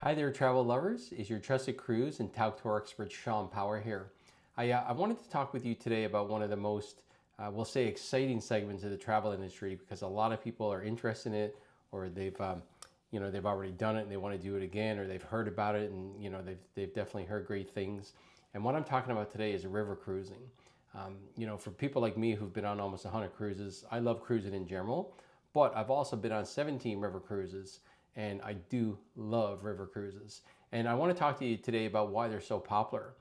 Hi there, travel lovers. Is your trusted cruise and Tauck tour expert Shawn Power here. I wanted to talk with you today about one of the most, we'll say, exciting segments of the travel industry because a lot of people are interested in it, or they've already done it and they want to do it again, or they've heard about it and they've definitely heard great things. And what I'm talking about today is river cruising. For people like me who've been on almost 100 cruises, I love cruising in general, but I've also been on 17 river cruises. And I do love river cruises. And I want to talk to you today about why they're so popular.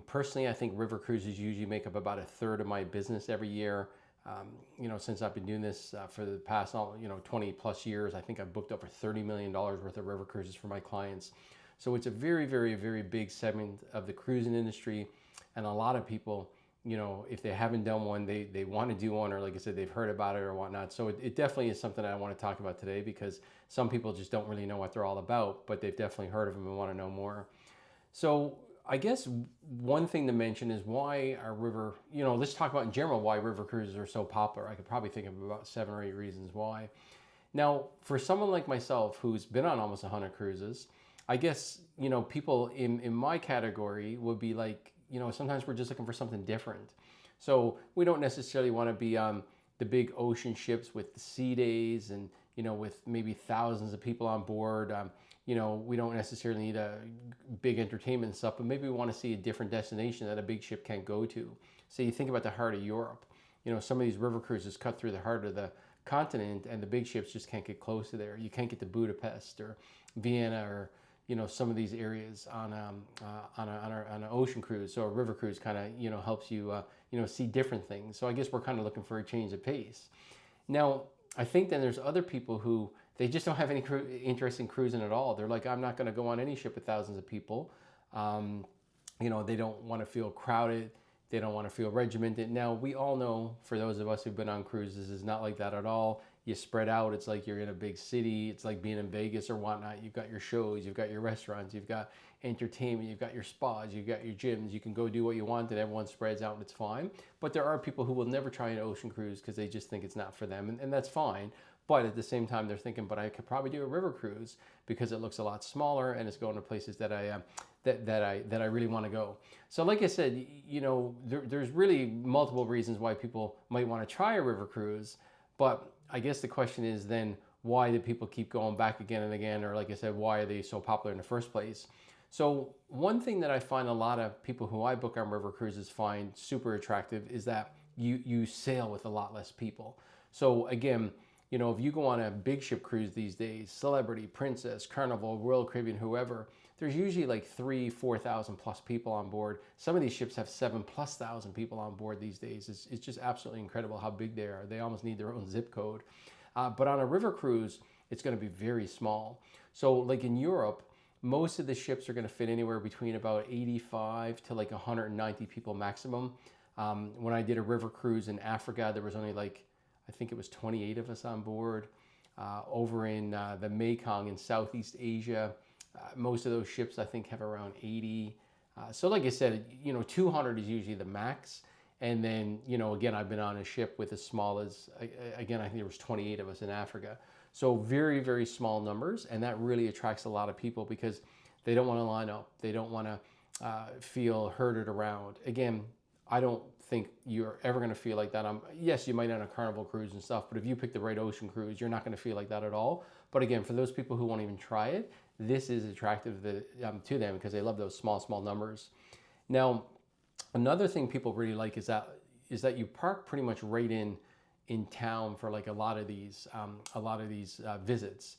Personally, I think river cruises usually make up about a third of my business every year. Since I've been doing this for the past, 20 plus years, I think I've booked over $30 million worth of river cruises for my clients. So it's a very, very, very big segment of the cruising industry. And a lot of people, if they haven't done one, they want to do one, or like I said, they've heard about it or whatnot. So it definitely is something I want to talk about today because some people just don't really know what they're all about, but they've definitely heard of them and want to know more. So I guess one thing to mention is why our river, let's talk about in general why river cruises are so popular. I could probably think of about 7 or 8 reasons why. Now, for someone like myself who's been on almost 100 cruises, I guess, people in my category would be like, sometimes we're just looking for something different. So we don't necessarily want to be on the big ocean ships with the sea days and, with maybe thousands of people on board. We don't necessarily need a big entertainment and stuff, but maybe we want to see a different destination that a big ship can't go to. So you think about the heart of Europe. Some of these river cruises cut through the heart of the continent and the big ships just can't get close to there. You can't get to Budapest or Vienna or some of these areas on an ocean cruise. So a river cruise kind of helps you see different things. So I guess we're kind of looking for a change of pace. Now I think then there's other people who they just don't have any interest in cruising at all. They're like, I'm not going to go on any ship with thousands of people. They don't want to feel crowded. They don't want to feel regimented. Now we all know, for those of us who've been on cruises, it's not like that at all. You spread out. It's like you're in a big city. It's like being in Vegas or whatnot. You've got your shows, you've got your restaurants, you've got entertainment, you've got your spas, you've got your gyms. You can go do what you want and everyone spreads out and it's fine. But there are people who will never try an ocean cruise because they just think it's not for them. And that's fine. But at the same time, they're thinking, but I could probably do a river cruise because it looks a lot smaller and it's going to places that I really want to go. So like I said, there's really multiple reasons why people might want to try a river cruise. But I guess the question is then, why do people keep going back again and again? Or like I said, why are they so popular in the first place? So one thing that I find a lot of people who I book on river cruises find super attractive is that you sail with a lot less people. So again, if you go on a big ship cruise these days, Celebrity, Princess, Carnival, Royal Caribbean, whoever, there's usually like 4,000 plus people on board. Some of these ships have 7,000+ people on board these days. It's just absolutely incredible how big they are. They almost need their own zip code. But on a river cruise, it's going to be very small. So like in Europe, most of the ships are going to fit anywhere between about 85 to like 190 people maximum. When I did a river cruise in Africa, there was only I think it was 28 of us on board. Over in the Mekong in Southeast Asia, most of those ships I think have around 80. So like I said, 200 is usually the max. And then, again, I've been on a ship with as small as, again, I think there was 28 of us in Africa. So very, very small numbers. And that really attracts a lot of people because they don't want to line up. They don't want to feel herded around. Again, I don't think you're ever going to feel like that. Yes, you might on a Carnival cruise and stuff, but if you pick the right ocean cruise, you're not going to feel like that at all. But again, for those people who won't even try it, this is attractive to them because they love those small numbers. Now, another thing people really like is that you park pretty much right in town for like a lot of these visits.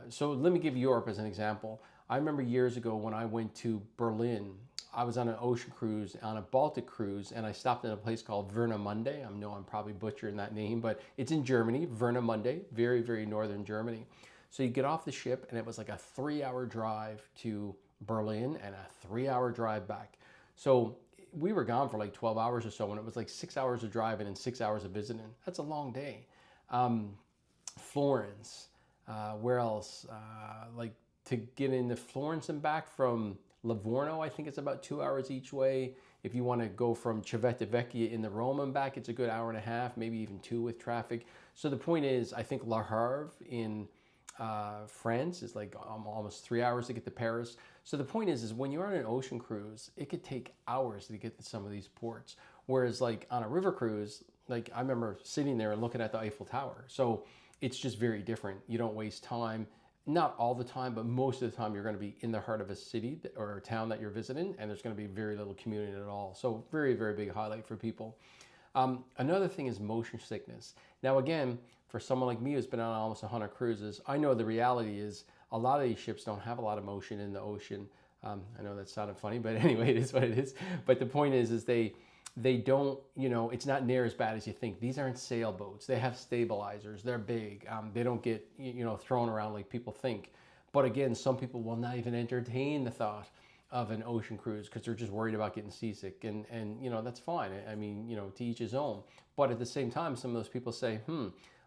So let me give Europe as an example. I remember years ago when I went to Berlin. I was on an ocean cruise, on a Baltic cruise, and I stopped in a place called Warnemünde. I know I'm probably butchering that name, but it's in Germany, Warnemünde, very, very northern Germany. So you get off the ship, and it was like a 3-hour drive to Berlin and a 3-hour drive back. So we were gone for like 12 hours or so, and it was like 6 hours of driving and 6 hours of visiting. That's a long day. Florence, where else? Like to get into Florence and back from Livorno, I think it's about 2 hours each way. If you want to go from Civitavecchia in the Rome and back, it's a good hour and a half, maybe even 2 with traffic. So the point is, I think Le Havre in France is like almost 3 hours to get to Paris. So the point is when you're on an ocean cruise, it could take hours to get to some of these ports. Whereas like on a river cruise, like I remember sitting there and looking at the Eiffel Tower. So it's just very different. You don't waste time. Not all the time, but most of the time you're going to be in the heart of a city or a town that you're visiting, and there's going to be very little commuting at all. So very, very big highlight for people. Another thing is motion sickness. Now again, for someone like me who's been on almost 100 cruises, I know the reality is a lot of these ships don't have a lot of motion in the ocean. I know that sounded funny, but anyway, it is what it is. But the point is they don't, you know, it's not near as bad as you think. These aren't sailboats. They have stabilizers. They're big. They don't get, you know, thrown around like people think. But again, some people will not even entertain the thought of an ocean cruise because they're just worried about getting seasick. And you know, that's fine. I mean, you know, to each his own. But at the same time, some of those people say,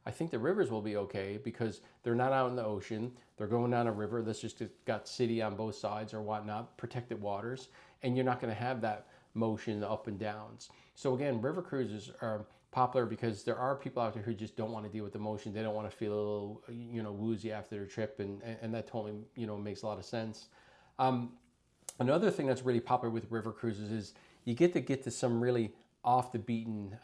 I think the rivers will be okay because they're not out in the ocean. They're going down a river that's just got city on both sides or whatnot, protected waters. And you're not going to have that motion, the up and downs. So again, river cruises are popular because there are people out there who just don't want to deal with the motion. They don't want to feel a little, you know, woozy after their trip, and that totally, you know, makes a lot of sense. Another thing that's really popular with river cruises is you get to some really off the beaten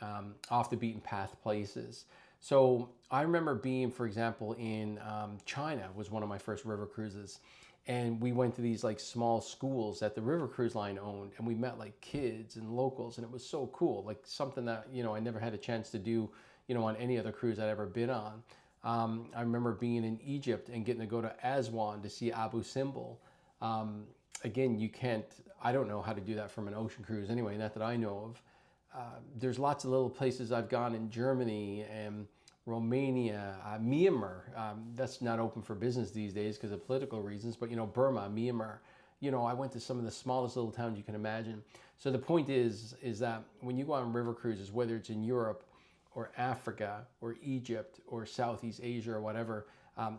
path places. So I remember being, for example, in China was one of my first river cruises. And we went to these like small schools that the river cruise line owned, and we met like kids and locals, and it was so cool, like something that, you know, I never had a chance to do, you know, on any other cruise I'd ever been on. I remember being in Egypt and getting to go to Aswan to see Abu Simbel. Again, I don't know how to do that from an ocean cruise anyway, not that I know of. There's lots of little places I've gone in Germany and Romania, Myanmar. That's not open for business these days because of political reasons, but you know, Burma, Myanmar. You know, I went to some of the smallest little towns you can imagine. So the point is that when you go on river cruises, whether it's in Europe or Africa or Egypt or Southeast Asia or whatever,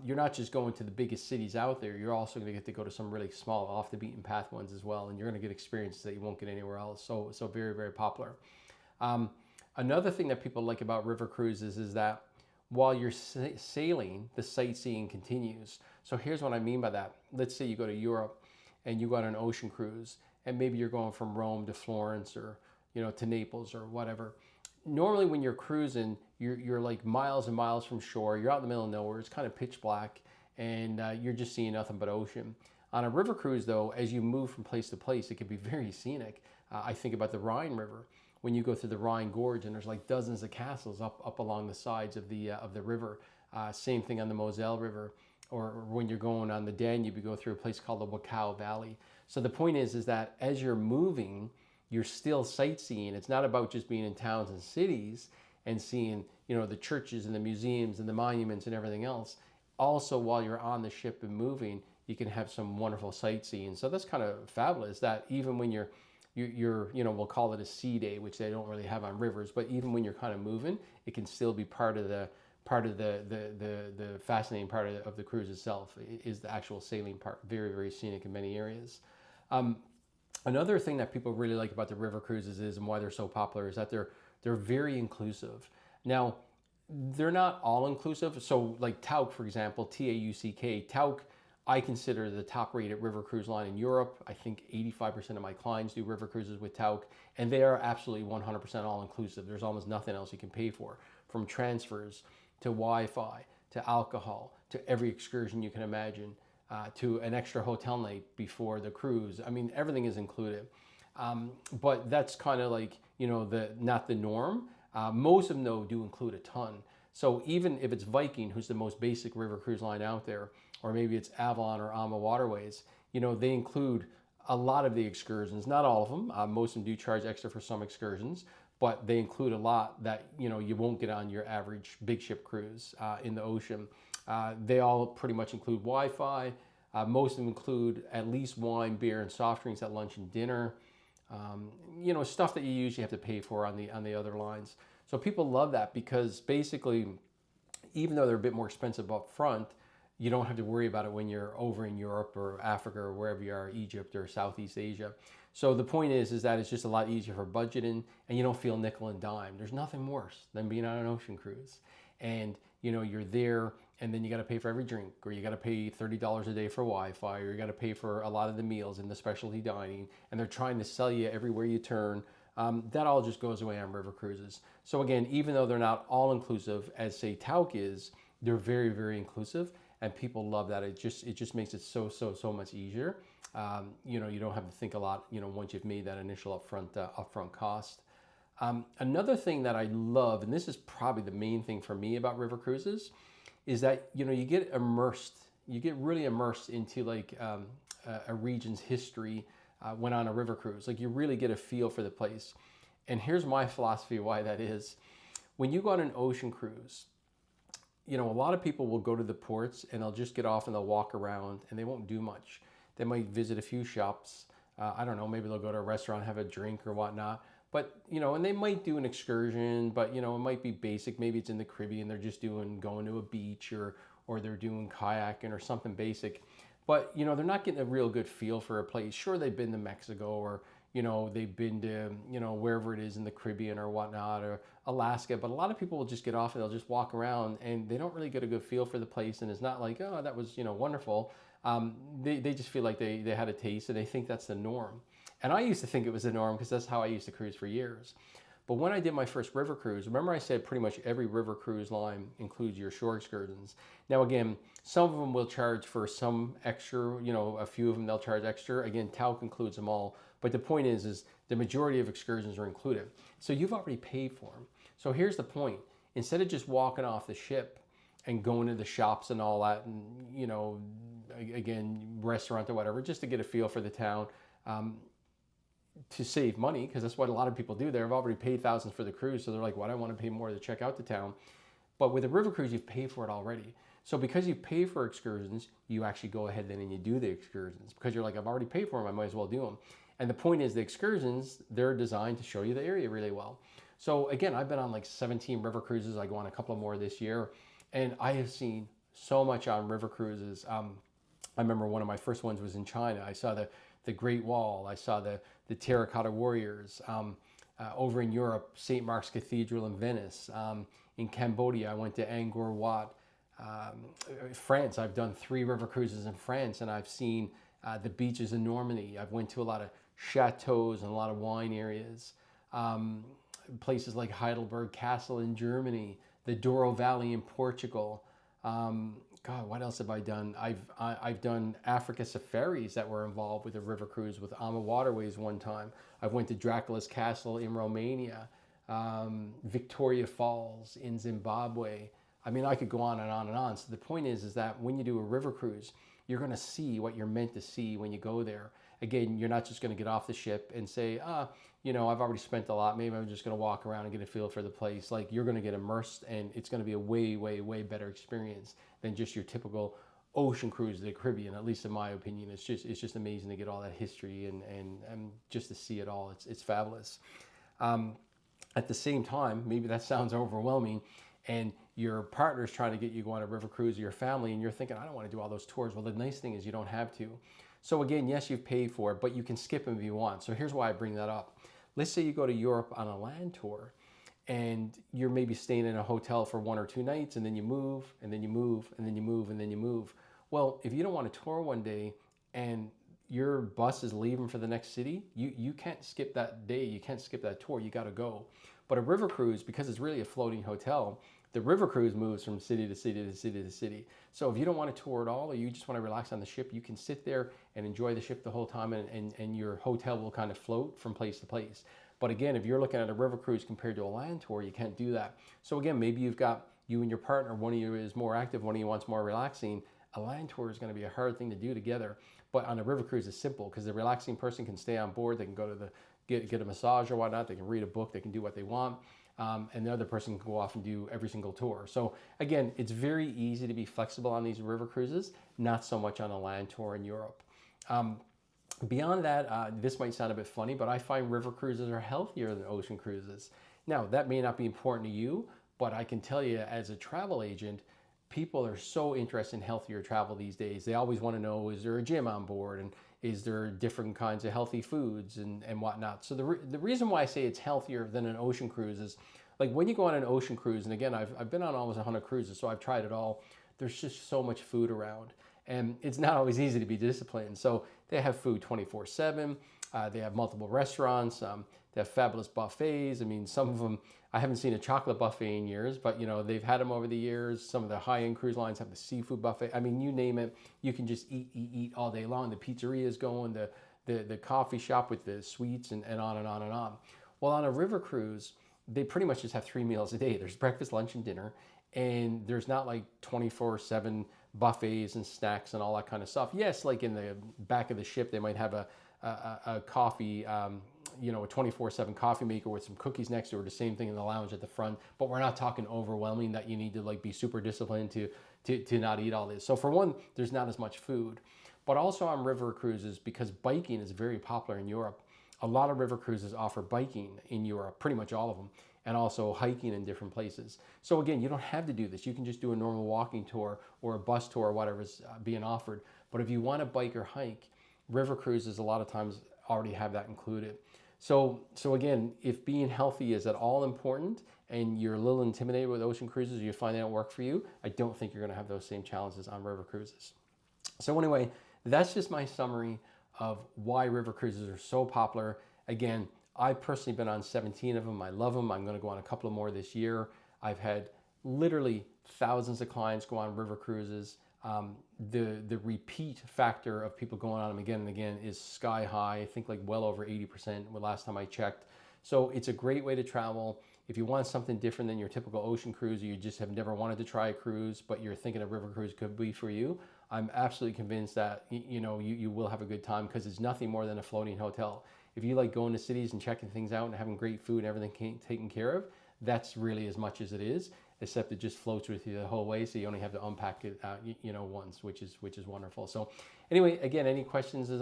you're not just going to the biggest cities out there. You're also going to get to go to some really small, off the beaten path ones as well, and you're going to get experiences that you won't get anywhere else. So very, very popular. Another thing that people like about river cruises is that while you're sailing, the sightseeing continues. So here's what I mean by that. Let's say you go to Europe and you go on an ocean cruise, and maybe you're going from Rome to Florence or, you know, to Naples or whatever. Normally when you're cruising, you're like miles and miles from shore. You're out in the middle of nowhere. It's kind of pitch black, and you're just seeing nothing but ocean. On a river cruise, though, as you move from place to place, it can be very scenic. I think about the Rhine River. When you go through the Rhine Gorge, and there's like dozens of castles up along the sides of the river. Same thing on the Moselle River, or when you're going on the Danube, you go through a place called the Wachau Valley. So the point is that as you're moving, you're still sightseeing. It's not about just being in towns and cities and seeing, you know, the churches and the museums and the monuments and everything else. Also, while you're on the ship and moving, you can have some wonderful sightseeing. So that's kind of fabulous that even when you're, you know, we'll call it a sea day, which they don't really have on rivers, but even when you're kind of moving, it can still be part of the fascinating part of the cruise itself is the actual sailing part. Very, very scenic in many areas. Another thing that people really like about the river cruises is, and why they're so popular, is that they're very inclusive. Now, they're not all inclusive. So like Tauck, for example, Tauck, Tauck, I consider the top rated river cruise line in Europe. I think 85% of my clients do river cruises with Tauck, and they are absolutely 100% all inclusive. There's almost nothing else you can pay for, from transfers to Wi-Fi to alcohol to every excursion you can imagine, to an extra hotel night before the cruise. I mean, everything is included. But that's kind of like, you know, not the norm. Most of them, though, do include a ton. So even if it's Viking, who's the most basic river cruise line out there, or maybe it's Avalon or Alma Waterways, you know, they include a lot of the excursions. Not all of them. Most of them do charge extra for some excursions, but they include a lot that, you know, you won't get on your average big ship cruise in the ocean. They all pretty much include Wi-Fi. Most of them include at least wine, beer, and soft drinks at lunch and dinner. You know, stuff that you usually have to pay for on the other lines. So people love that because basically, even though they're a bit more expensive up front, you don't have to worry about it when you're over in Europe or Africa or wherever you are, Egypt or Southeast Asia. So the point is that it's just a lot easier for budgeting, and you don't feel nickel and dime. There's nothing worse than being on an ocean cruise. And, you know, you're there and then you got to pay for every drink, or you got to pay $30 a day for Wi-Fi, or you got to pay for a lot of the meals and the specialty dining, and they're trying to sell you everywhere you turn. That all just goes away on river cruises. So again, even though they're not all inclusive, as say Tauck is, they're very, very inclusive, and people love that. It just makes it so much easier. You know, you don't have to think a lot, you know, once you've made that initial upfront cost. Another thing that I love, and this is probably the main thing for me about river cruises, is that, you know, you get really immersed into like a region's history when on a river cruise. Like, you really get a feel for the place. And here's my philosophy why that is. When you go on an ocean cruise, you know, a lot of people will go to the ports and they'll just get off and they'll walk around and they won't do much. They might visit a few shops. I don't know, maybe they'll go to a restaurant, have a drink or whatnot. But, you know, and they might do an excursion, but, you know, it might be basic. Maybe it's in the Caribbean. They're just going to a beach, or they're doing kayaking or something basic. But, you know, they're not getting a real good feel for a place. Sure, they've been to Mexico, or, you know, they've been to, you know, wherever it is in the Caribbean or whatnot, or Alaska. But a lot of people will just get off and they'll just walk around and they don't really get a good feel for the place. And it's not like, oh, that was, you know, wonderful. They just feel like they had a taste, and they think that's the norm. And I used to think it was the norm because that's how I used to cruise for years. But when I did my first river cruise, remember I said pretty much every river cruise line includes your shore excursions. Now again, some of them will charge for some extra, you know, a few of them they'll charge extra. Again, Tauck includes them all. But the point is the majority of excursions are included. So you've already paid for them. So here's the point. Instead of just walking off the ship and going to the shops and all that, and, you know, again, restaurant or whatever, just to get a feel for the town, to save money, because that's what a lot of people do. They've already paid thousands for the cruise, so they're like, well, I don't want to pay more to check out the town. But with a river cruise, you've paid for it already. So because you pay for excursions, you actually go ahead then and you do the excursions, because you're like, I've already paid for them, I might as well do them. And the point is, the excursions, they're designed to show you the area really well. So again, I've been on like 17 river cruises. I go on a couple more this year, and I have seen so much on river cruises. I remember one of my first ones was in China. I saw the Great Wall. I saw the Terracotta Warriors. Over in Europe, St. Mark's Cathedral in Venice. In Cambodia, I went to Angkor Wat. France, I've done 3 river cruises in France, and I've seen the beaches in Normandy. I've went to a lot of chateaus and a lot of wine areas. Places like Heidelberg Castle in Germany, the Douro Valley in Portugal. God, what else have I done? I've done Africa safaris that were involved with a river cruise with Ama Waterways one time. I've went to Dracula's Castle in Romania, Victoria Falls in Zimbabwe. I mean, I could go on and on and on. So the point is that when you do a river cruise, you're going to see what you're meant to see when you go there. Again, you're not just going to get off the ship and say, you know, I've already spent a lot. Maybe I'm just going to walk around and get a feel for the place. Like, you're going to get immersed, and it's going to be a way better experience than just your typical ocean cruise to the Caribbean. At least in my opinion, it's just amazing to get all that history and just to see it all. It's fabulous. At the same time, maybe that sounds overwhelming, and your partner's trying to get you to go on a river cruise, or your family, and you're thinking, I don't want to do all those tours. Well, the nice thing is you don't have to. So again, yes, you've paid for it, but you can skip them if you want. So here's why I bring that up. Let's say you go to Europe on a land tour, and you're maybe staying in a hotel for 1 or 2 nights, and then you move, and then you move, and then you move, and then you move. Well, if you don't want to tour one day and your bus is leaving for the next city, you can't skip that day, you can't skip that tour, you got to go. But a river cruise, because it's really a floating hotel, the river cruise moves from city to city to city to city. So if you don't want to tour at all, or you just want to relax on the ship, you can sit there and enjoy the ship the whole time, and your hotel will kind of float from place to place. But again, if you're looking at a river cruise compared to a land tour, you can't do that. So again, maybe you've got you and your partner, one of you is more active, one of you wants more relaxing. A land tour is going to be a hard thing to do together. But on a river cruise, it's simple, because the relaxing person can stay on board, they can go to get a massage or whatnot, they can read a book, they can do what they want. And the other person can go off and do every single tour. So again, it's very easy to be flexible on these river cruises, not so much on a land tour in Europe. Beyond that, this might sound a bit funny, but I find river cruises are healthier than ocean cruises. Now, that may not be important to you, but I can tell you as a travel agent, people are so interested in healthier travel these days. They always want to know, is there a gym on board? And is there different kinds of healthy foods and whatnot? So the reason why I say it's healthier than an ocean cruise is, like, when you go on an ocean cruise, and again, I've been on almost 100 cruises, so I've tried it all. there's just so much food around. And it's not always easy to be disciplined. So they have food 24/7. They have multiple restaurants. They have fabulous buffets. I mean, some of them, I haven't seen a chocolate buffet in years, but you know, they've had them over the years. Some of the high-end cruise lines have the seafood buffet. I mean, you name it, you can just eat all day long. The pizzeria is going, the coffee shop with the sweets, and on and on and on. Well, on a river cruise, they pretty much just have 3 meals a day. There's breakfast, lunch, and dinner. And there's not like 24/7 buffets and snacks and all that kind of stuff. Yes, like in the back of the ship, they might have a coffee, you know, a 24/7 coffee maker with some cookies next to it, or the same thing in the lounge at the front. But we're not talking overwhelming that you need to like be super disciplined to not eat all this. So for one, there's not as much food. But also on river cruises, because biking is very popular in Europe, a lot of river cruises offer biking in Europe, pretty much all of them, and also hiking in different places. So again, you don't have to do this. You can just do a normal walking tour or a bus tour or whatever's being offered. But if you want to bike or hike, river cruises a lot of times already have that included. So again, if being healthy is at all important and you're a little intimidated with ocean cruises, or you find they don't work for you, I don't think you're going to have those same challenges on river cruises. So anyway, that's just my summary of why river cruises are so popular. Again, I've personally been on 17 of them. I love them. I'm going to go on a couple of more this year. I've had literally thousands of clients go on river cruises. The repeat factor of people going on them again and again is sky high. I think like well over 80% the last time I checked. So it's a great way to travel. If you want something different than your typical ocean cruise, or you just have never wanted to try a cruise, but you're thinking a river cruise could be for you, I'm absolutely convinced that you will have a good time, because it's nothing more than a floating hotel. If you like going to cities and checking things out and having great food and everything taken care of, that's really as much as it is, except it just floats with you the whole way, so you only have to unpack it once, which is wonderful. So anyway, again, any questions as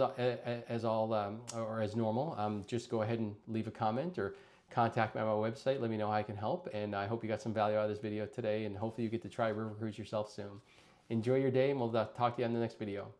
normal, just go ahead and leave a comment or contact me on my website. Let me know how I can help, and I hope you got some value out of this video today, and hopefully you get to try river cruise yourself soon. Enjoy your day, and we'll talk to you on the next video.